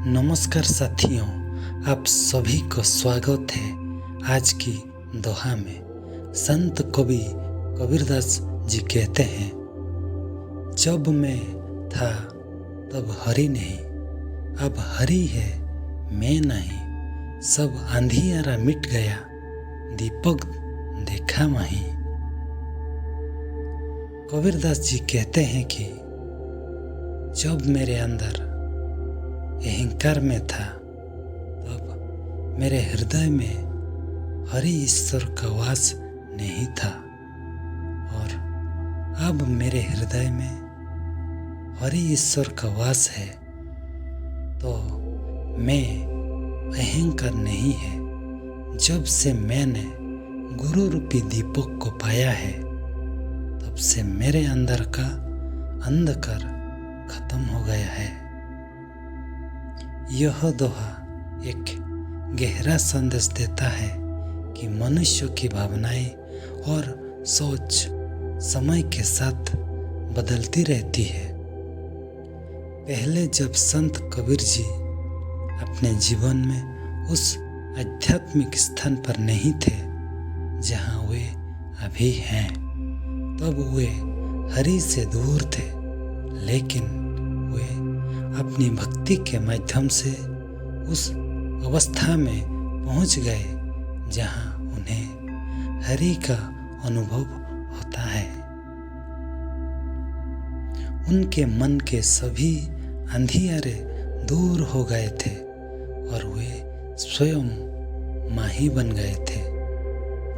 नमस्कार साथियों, आप सभी को स्वागत है आज की दोहा में। संत कवि कबीरदास जी कहते हैं, जब मैं था तब हरि नहीं, अब हरि है मैं नहीं। सब अंधियारा मिट गया, दीपक देखा वहीं। कबीरदास जी कहते हैं कि जब मेरे अंदर अहंकार में था तब मेरे हृदय में हरि ईश्वर का वास नहीं था, और अब मेरे हृदय में हरि ईश्वर का वास है तो मैं अहंकार नहीं है। जब से मैंने गुरु रूपी दीपक को पाया है तब से मेरे अंदर का अंधकार खत्म हो गया है। यह दोहा एक गहरा संदेश देता है कि मनुष्य की भावनाएं और सोच समय के साथ बदलती रहती है। पहले जब संत कबीर जी अपने जीवन में उस आध्यात्मिक स्थान पर नहीं थे जहां वे अभी हैं, तब वे हरि से दूर थे, लेकिन वे अपनी भक्ति के माध्यम से उस अवस्था में पहुंच गए जहां उन्हें हरि का अनुभव होता है। उनके मन के सभी अंधियारे दूर हो गए थे और वे स्वयं माही बन गए थे,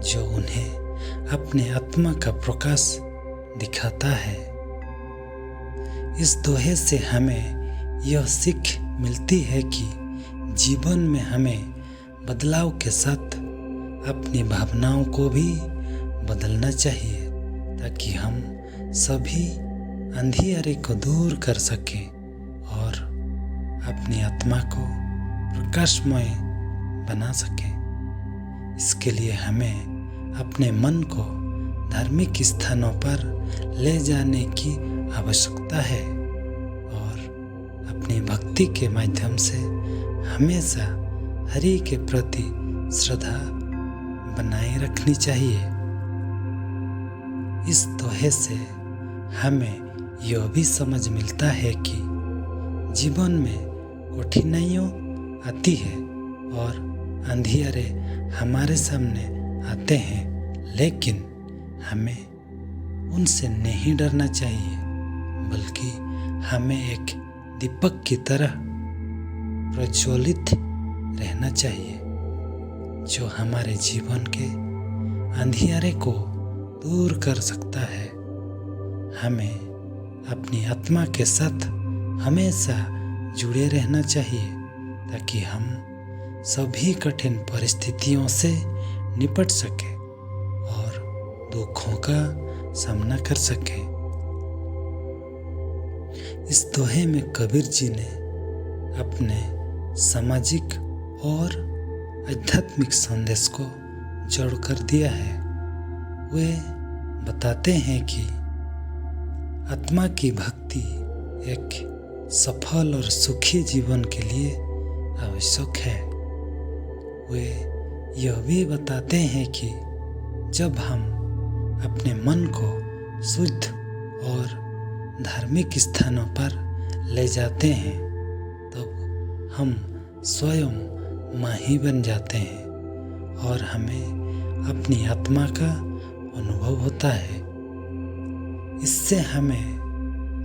जो उन्हें अपने आत्मा का प्रकाश दिखाता है। इस दोहे से हमें यह सीख मिलती है कि जीवन में हमें बदलाव के साथ अपनी भावनाओं को भी बदलना चाहिए, ताकि हम सभी अंधियारे को दूर कर सकें और अपनी आत्मा को प्रकाशमय बना सकें। इसके लिए हमें अपने मन को धार्मिक स्थानों पर ले जाने की आवश्यकता है और अपनी भक्ति के माध्यम से हमेशा हरि के प्रति श्रद्धा बनाए रखनी चाहिए। इस दोहे से हमें यह भी समझ मिलता है कि जीवन में कठिनाइयाँ आती है और अंधियारे हमारे सामने आते हैं, लेकिन हमें उनसे नहीं डरना चाहिए, बल्कि हमें एक दीपक की तरह प्रज्वलित रहना चाहिए, जो हमारे जीवन के अंधियारे को दूर कर सकता है। हमें अपनी आत्मा के साथ हमेशा जुड़े रहना चाहिए, ताकि हम सभी कठिन परिस्थितियों से निपट सकें और दुखों का सामना कर सकें। इस दोहे में कबीर जी ने अपने सामाजिक और आध्यात्मिक संदेश को जोड़कर दिया है। वे बताते हैं कि आत्मा की भक्ति एक सफल और सुखी जीवन के लिए आवश्यक है। वे यह भी बताते हैं कि जब हम अपने मन को शुद्ध और धार्मिक स्थानों पर ले जाते हैं तब हम स्वयं माही बन जाते हैं और हमें अपनी आत्मा का अनुभव होता है। इससे हमें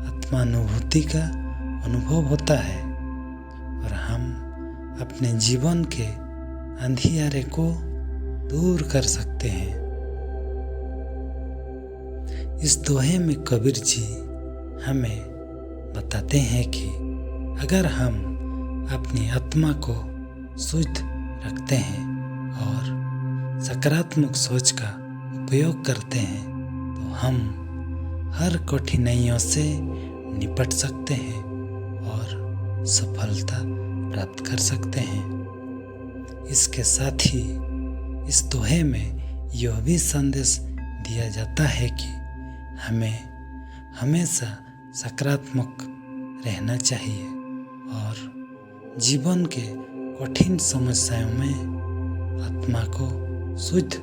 आत्मानुभूति का अनुभव होता है और हम अपने जीवन के अंधियारे को दूर कर सकते हैं। इस दोहे में कबीर जी हमें बताते हैं कि अगर हम अपनी आत्मा को शुद्ध रखते हैं और सकारात्मक सोच का उपयोग करते हैं तो हम हर कठिनाइयों से निपट सकते हैं और सफलता प्राप्त कर सकते हैं। इसके साथ ही इस दोहे में यह भी संदेश दिया जाता है कि हमें हमेशा सकारात्मक रहना चाहिए और जीवन के कठिन समस्याओं में आत्मा को शुद्ध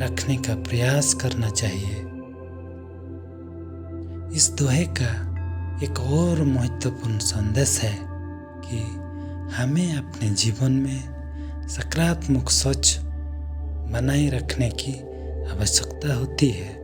रखने का प्रयास करना चाहिए। इस दोहे का एक और महत्वपूर्ण संदेश है कि हमें अपने जीवन में सकारात्मक सोच बनाए रखने की आवश्यकता होती है।